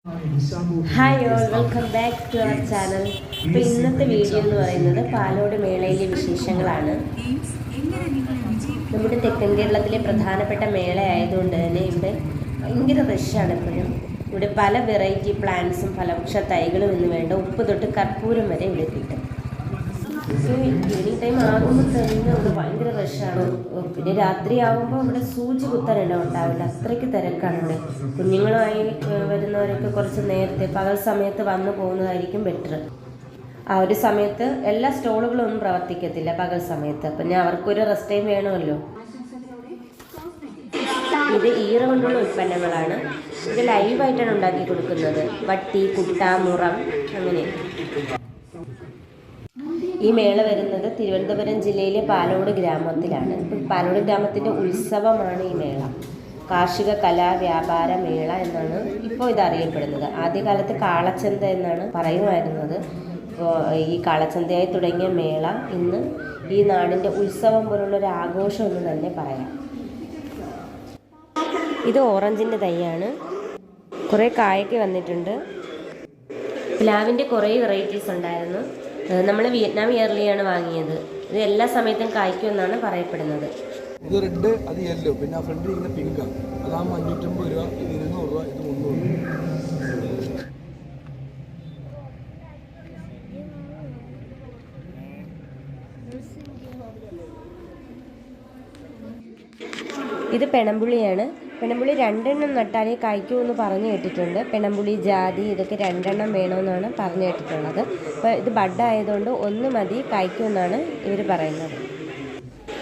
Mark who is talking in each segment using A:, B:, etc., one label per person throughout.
A: Hi all, welcome back to our channel. അപ്പോൾ ഇന്നത്തെ video എന്ന് പറയുന്നത് പാലോട് മേളയിലെ വിശേഷങ്ങളാണ്. നമ്മുടെ തെക്കൻ കേരളത്തിലെ പ്രധാനപ്പെട്ട മേള ആയതുകൊണ്ട് തന്നെ ഇവിടെ ഭയങ്കര റഷാണ് എപ്പോഴും. ഇവിടെ പല വെറൈറ്റി പ്ലാന്റ്സും ഫലവൃക്ഷ തൈകളും എന്ന് വേണ്ട ഉപ്പ് തൊട്ട് കർപ്പൂരം വരെ ഇവിടെ കിട്ടും. ഈവനിങ് ടൈം ആകുമ്പോൾ തന്നെ ഇവിടെ ഭയങ്കര റഷാണ്. പിന്നെ രാത്രി ആകുമ്പോൾ ഇവിടെ സൂചി കുത്താനെല്ലാം ഉണ്ടാവില്ല, അത്രയ്ക്ക് തിരക്കാണ് ഇവിടെ. കുഞ്ഞുങ്ങളുമായി വരുന്നവരൊക്കെ കുറച്ച് നേരത്തെ പകൽ സമയത്ത് വന്നു പോകുന്നതായിരിക്കും ബെറ്റർ. ആ ഒരു സമയത്ത് എല്ലാ സ്റ്റോളുകളും ഒന്നും പ്രവർത്തിക്കത്തില്ല പകൽ സമയത്ത്, പിന്നെ അവർക്കൊരു റെസ്റ്റ് ടൈം വേണമല്ലോ. ഇത് ഈറ കൊണ്ടുള്ള ഉൽപ്പന്നങ്ങളാണ്. ഇത് ലൈവായിട്ടാണ് ഉണ്ടാക്കി കൊടുക്കുന്നത്. വട്ടി, കുട്ട, മുറം അങ്ങനെ. ഈ മേള വരുന്നത് തിരുവനന്തപുരം ജില്ലയിലെ പാലോട് ഗ്രാമത്തിലാണ്. പാലോട് ഗ്രാമത്തിൻ്റെ ഉത്സവമാണ് ഈ മേള. കാർഷിക കലാ വ്യാപാര മേള എന്നാണ് ഇപ്പോൾ ഇത് അറിയപ്പെടുന്നത്. ആദ്യകാലത്ത് കാളച്ചന്ത എന്നാണ് പറയുമായിരുന്നത്. ഇപ്പോൾ ഈ കാളച്ചന്തയായി തുടങ്ങിയ മേള ഇന്ന് ഈ നാടിൻ്റെ ഉത്സവം പോലുള്ളൊരു ആഘോഷം എന്ന് തന്നെ പറയാം. ഇത് ഓറഞ്ചിൻ്റെ തൈയാണ്. കുറേ കായൊക്കെ വന്നിട്ടുണ്ട്. പ്ലാവിൻ്റെ കുറേ വെറൈറ്റീസ് ഉണ്ടായിരുന്നു. നമ്മൾ വിയറ്റ്നാം ഇയർലിയാണ് വാങ്ങിയത്. ഇത് എല്ലാ സമയത്തും കായ്ക്കുമെന്നാണ് പറയപ്പെടുന്നത്.
B: ഇത് റെഡ്, അത് യെല്ലോ, പിന്നെ ആ ഫ്രണ്ടിൽ ഇരിക്കുന്ന പിങ്ക്. അതാകുമ്പോൾ 550 രൂപ, ഇത് 200 രൂപ, ഇത് 300 രൂപ.
A: ഇത് പെണമ്പുള്ളിയാണ്. പെണമ്പുള്ളി 2 എണ്ണം നട്ടാലേ കായ്ക്കുമെന്ന് പറഞ്ഞു കേട്ടിട്ടുണ്ട്. പെണമ്പുള്ളി, ജാതി ഇതൊക്കെ 2 എണ്ണം വേണമെന്നാണ് പറഞ്ഞു കേട്ടിട്ടുള്ളത്. അപ്പോൾ ഇത് ബഡായതുകൊണ്ട് 1 മതി കായ്ക്കുമെന്നാണ് ഇവർ പറയുന്നത്.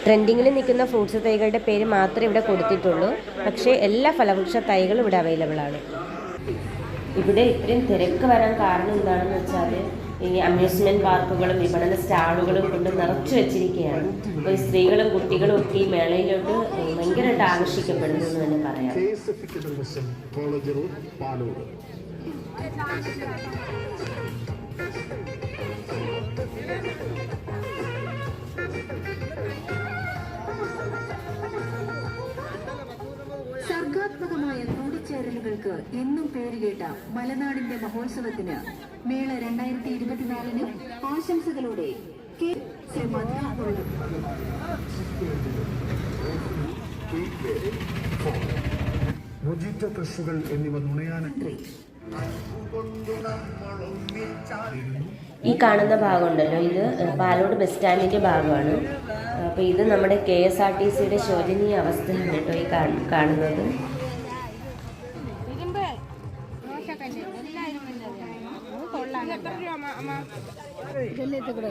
A: ട്രെൻഡിങ്ങിൽ നിൽക്കുന്ന ഫ്രൂട്ട്സ് തൈകളുടെ പേര് മാത്രമേ ഇവിടെ കൊടുത്തിട്ടുള്ളൂ. പക്ഷേ എല്ലാ ഫലവൃക്ഷ തൈകളും ഇവിടെ അവൈലബിൾ ആണ്. ഇവിടെ ഇത്രയും തിരക്ക് വരാൻ കാരണം എന്താണെന്ന് വെച്ചാൽ ഈ അമ്യൂസ്മെൻറ്റ് പാർക്കുകളും വിപണന സ്റ്റാളുകളും കൊണ്ട് നിറച്ചു വെച്ചിരിക്കുകയാണ്. അപ്പോൾ ഈ സ്ത്രീകളും കുട്ടികളും ഒക്കെ ഈ മേളയിലോട്ട് ഭയങ്കരമായിട്ട് ആകർഷിക്കപ്പെടുന്നു എന്ന് തന്നെ പറയാം.
C: സർഗാത്മകമായ കൂടിച്ചേരലുകൾക്ക് എന്നും പേരുകേട്ട മലനാടിന്റെ മഹോത്സവത്തിന് മേള 2024 ആശംസകളോടെ
B: എന്നിവ നുണയാനത്രേ.
A: ഈ കാണുന്ന ഭാഗമുണ്ടല്ലോ, ഇത് പാലോട് ബസ് സ്റ്റാൻഡിൻ്റെ ഭാഗമാണ്. അപ്പോൾ ഇത് നമ്മുടെ KSRTCയുടെ ശോചനീയ അവസ്ഥയാണ് കേട്ടോ ഈ കാണുന്നത്.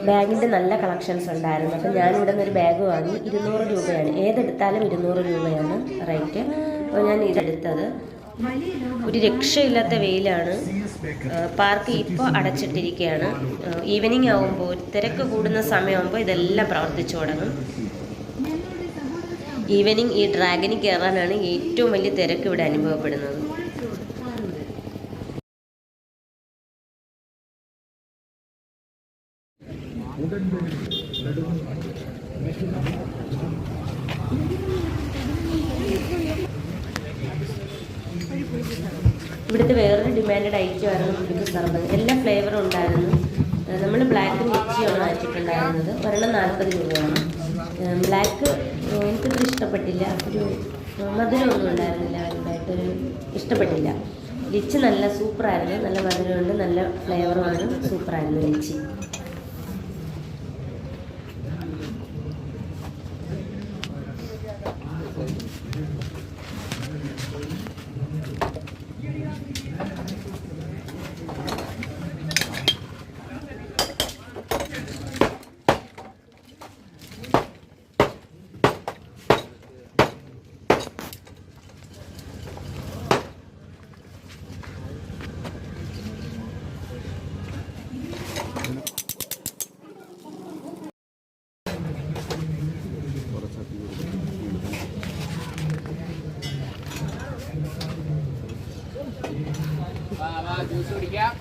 A: ബാഗിൻ്റെ നല്ല കളക്ഷൻസ് ഉണ്ടായിരുന്നു. അപ്പം ഞാനിവിടെ നിന്നൊരു ബാഗ് വാങ്ങി. 200 രൂപയാണ്, ഏതെടുത്താലും 200 രൂപയാണ് റേറ്റ്. അപ്പോൾ ഞാൻ ഇതെടുത്തത്. ഒരു രക്ഷയില്ലാത്ത വെയിലാണ്. പാർക്ക് ഇപ്പോൾ അടച്ചിട്ടിരിക്കുകയാണ്. ഈവനിങ് ആകുമ്പോൾ തിരക്ക് കൂടുന്ന സമയമാകുമ്പോൾ ഇതെല്ലാം പ്രവർത്തിച്ചു തുടങ്ങും. ഈവനിങ് ഈ ഡ്രാഗനിൽ കയറാനാണ് ഏറ്റവും വലിയ തിരക്ക് ഇവിടെ അനുഭവപ്പെടുന്നത്. ഇവിടുത്തെ വേറൊരു ഡിമാൻഡഡ് ഐറ്റമായിരുന്നു കുടുംബ സർബത്ത്. എല്ലാ ഫ്ലേവറും ഉണ്ടായിരുന്നു. നമ്മൾ ബ്ലാക്ക് മിർച്ചിയാണ് വെച്ചിട്ടുണ്ടായിരുന്നത്. ഒരെണ്ണം 40 രൂപയാണ്. ബ്ലാക്ക് എനിക്കത്ര ഇഷ്ടപ്പെട്ടില്ല. ഒരു മധുരമൊന്നും ഉണ്ടായിരുന്നില്ല, വലുതായിട്ടൊരു ഇഷ്ടപ്പെട്ടില്ല. ലിച്ചി നല്ല സൂപ്പറായിരുന്നു, നല്ല മധുരമുണ്ട്, നല്ല ഫ്ലേവറുമാണ്, സൂപ്പറായിരുന്നു ലിച്ചി. ജ്യൂസ് കുടിക്കാം.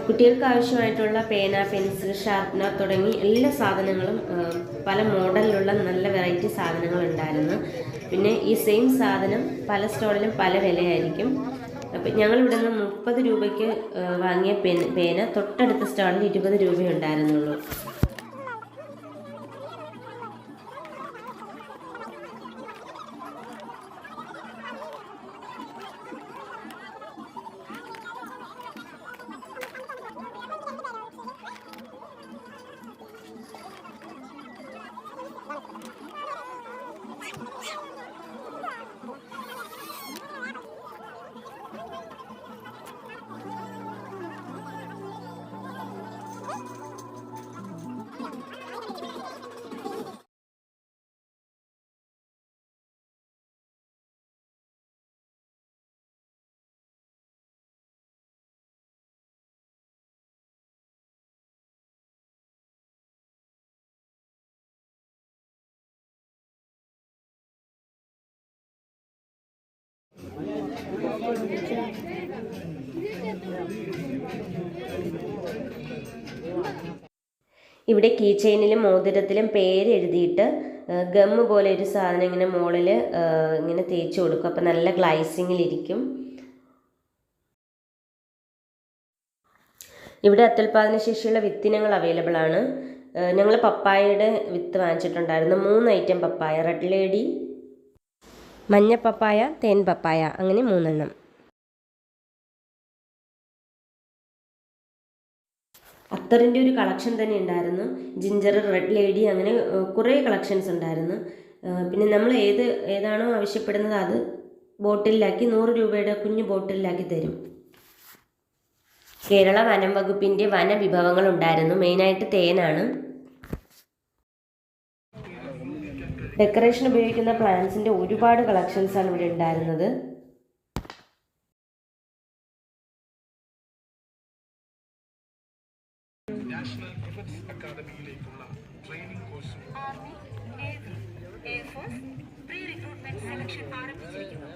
A: കുട്ടികൾക്ക് ആവശ്യമായിട്ടുള്ള പേന, പെൻസിൽ, ഷാർപ്നർ തുടങ്ങി എല്ലാ സാധനങ്ങളും പല മോഡലിലുള്ള നല്ല വെറൈറ്റി സാധനങ്ങൾ ഉണ്ടായിരുന്നു. പിന്നെ ഈ സെയിം സാധനം പല സ്റ്റോളിലും പല വിലയായിരിക്കും. അപ്പം ഞങ്ങളിവിടെ നിന്ന് 30 രൂപയ്ക്ക് വാങ്ങിയ പേന തൊട്ടടുത്ത സ്റ്റാളിൽ 20 രൂപയേ ഉണ്ടായിരുന്നുള്ളൂ. ഇവിടെ കീ ചെയിനിലും മോതിരത്തിലും പേര് എഴുതിയിട്ട് ഗമ്മ് പോലെ ഒരു സാധനം ഇങ്ങനെ മുകളിൽ ഇങ്ങനെ തേച്ച് കൊടുക്കും. അപ്പം നല്ല ഗ്ലൈസിങ്ങിലിരിക്കും. ഇവിടെ അത്യുൽപാദന ശേഷിയുള്ള വിത്തിനങ്ങൾ അവൈലബിൾ ആണ്. ഞങ്ങൾ പപ്പായയുടെ വിത്ത് വാങ്ങിച്ചിട്ടുണ്ടായിരുന്നു. 3 ഐറ്റം പപ്പായ, റെഡ് ലേഡി, മഞ്ഞ പപ്പായ, തേൻ പപ്പായ, അങ്ങനെ 3 എണ്ണം. അത്തറിൻ്റെ ഒരു കളക്ഷൻ തന്നെ ഉണ്ടായിരുന്നു. ജിഞ്ചർ, റെഡ് ലേഡി, അങ്ങനെ കുറേ കളക്ഷൻസ് ഉണ്ടായിരുന്നു. പിന്നെ നമ്മൾ ഏതാണോ ആവശ്യപ്പെടുന്നത് അത് ബോട്ടിലാക്കി 100 രൂപയുടെ കുഞ്ഞു ബോട്ടിലാക്കി തരും. കേരള വനം വകുപ്പിൻ്റെ വനവിഭവങ്ങൾ ഉണ്ടായിരുന്നു. മെയിനായിട്ട് തേനാണ്. ഡെക്കറേഷൻ ഉപയോഗിക്കുന്ന പ്ലാന്റ്സിൻ്റെ ഒരുപാട് കളക്ഷൻസാണ് ഇവിടെ ഉണ്ടായിരുന്നത്.
D: നാഷണൽ ഡിഫൻസ് അക്കാദമിയിലേക്കുള്ള ട്രെയിനിംഗ് കോഴ്സും army, navy, air force pre recruitment selection ആരംഭിച്ചിരിക്കുന്നു.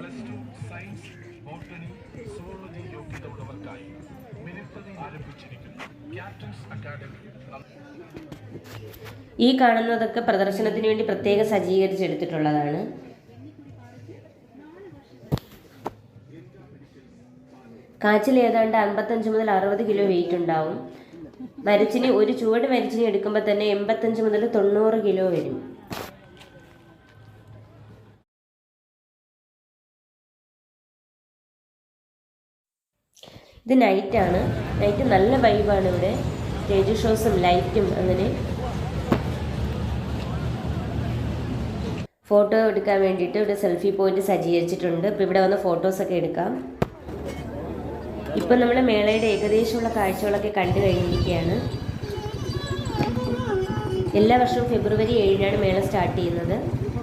D: +2 സയൻസ്, ബോട്ടണി, സുവോളജി യോഗ്യത ഉള്ളവർക്കായി മെരിപ്പതി ആരംഭിച്ചിരിക്കുന്നു. Captain's Academy.
A: ഈ കാണുന്നതൊക്കെ പ്രദർശനത്തിന് വേണ്ടി പ്രത്യേകം സജ്ജീകരിച്ചെടുത്തിട്ടുള്ളതാണ്. കാച്ചിൽ ഏതാണ്ട് 55 മുതൽ 60 കിലോ വെയിറ്റ് ഉണ്ടാവും. മരച്ചിനി ഒരു ചുവട് മരച്ചിനി എടുക്കുമ്പോൾ തന്നെ 85 മുതൽ 90 കിലോ വരും. ഇത് നൈറ്റാണ്. നൈറ്റ് നല്ല വൈബാണ് ഇവിടെ. സ്റ്റേജ് ഷോസും ലൈറ്റും അങ്ങനെ. ഫോട്ടോ എടുക്കാൻ വേണ്ടിയിട്ട് ഇവിടെ സെൽഫി പോയിന്റ് സജ്ജീകരിച്ചിട്ടുണ്ട്. ഇപ്പോൾ ഇവിടെ വന്ന് ഫോട്ടോസൊക്കെ എടുക്കാം. ഇപ്പം നമ്മൾ മേളയുടെ ഏകദേശമുള്ള കാഴ്ചകളൊക്കെ കണ്ടു കഴിഞ്ഞിരിക്കുകയാണ്. എല്ലാ വർഷവും ഫെബ്രുവരി 7-നാണ് മേള സ്റ്റാർട്ട് ചെയ്യുന്നത്.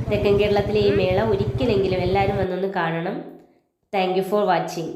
A: തെക്കൻ കേരളത്തിലെ ഈ മേള ഒരിക്കലെങ്കിലും എല്ലാവരും വന്നൊന്ന് കാണണം. Thank you for watching.